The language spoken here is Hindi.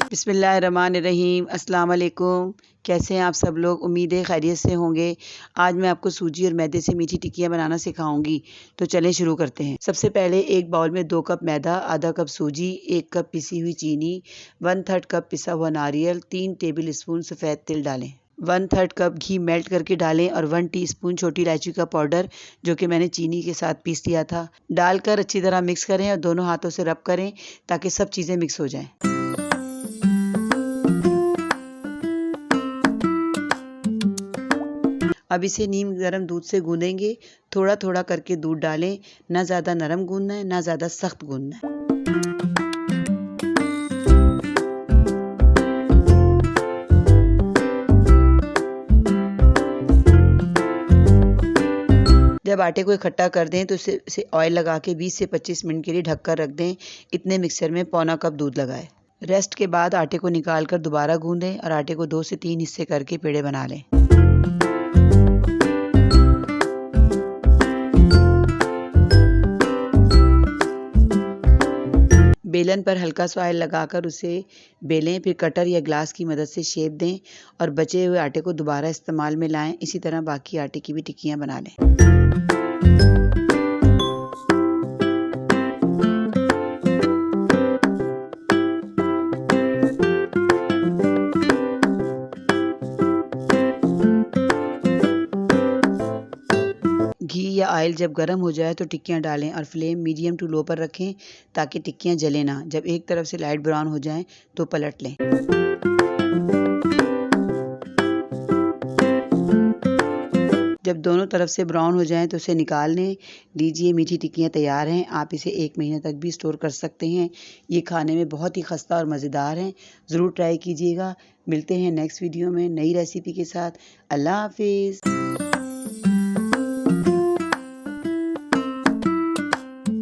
बिस्मिल्लाहिर्रहमानिर्रहीम। अस्सलाम वालेकुम। कैसे हैं आप सब लोग? उम्मीद है खैरियत से होंगे। आज मैं आपको सूजी और मैदे से मीठी टिक्कियाँ बनाना सिखाऊंगी। तो चलें शुरू करते हैं। सबसे पहले एक बाउल में 2 कप मैदा, आधा कप सूजी, 1 कप पिसी हुई चीनी, 1/3 कप पिसा हुआ नारियल, 3 टेबल स्पून सफ़ेद तिल डालें। 1/3 कप घी मेल्ट करके डालें और 1 टीस्पून छोटी इलायची का पाउडर जो कि मैंने चीनी के साथ पीस दिया था डालकर अच्छी तरह मिक्स करें और दोनों हाथों से रब करें ताकि सब चीज़ें मिक्स हो जाएं। अब इसे नीम गर्म दूध से गूंदेंगे। थोड़ा थोड़ा करके दूध डालें, ना ज़्यादा नरम गूंदना है ना ज़्यादा सख्त गूंदना है। जब आटे को इकट्ठा कर दें तो इसे ऑयल लगा के 20 से 25 मिनट के लिए ढक कर रख दें। इतने मिक्सर में पौना कप दूध लगाएं। रेस्ट के बाद आटे को निकाल कर दोबारा गूंदें और आटे को 2 से 3 हिस्से करके पेड़े बना लें। बेलन पर हल्का सा ऑयल लगाकर उसे बेलें, फिर कटर या ग्लास की मदद से शेप दें और बचे हुए आटे को दोबारा इस्तेमाल में लाएं। इसी तरह बाकी आटे की भी टिक्कियाँ बना लें। घी या ऑयल जब गर्म हो जाए तो टिक्कियाँ डालें और फ्लेम मीडियम टू लो पर रखें ताकि टिक्कियाँ जलें ना। जब एक तरफ से लाइट ब्राउन हो जाएं तो पलट लें। जब दोनों तरफ से ब्राउन हो जाएं तो उसे निकाल लें। लीजिए, मीठी टिक्कियाँ तैयार हैं। आप इसे 1 महीने तक भी स्टोर कर सकते हैं। ये खाने में बहुत ही खस्ता और मज़ेदार हैं। ज़रूर ट्राई कीजिएगा। मिलते हैं नेक्स्ट वीडियो में नई रेसिपी के साथ। अल्लाह हाफिज़।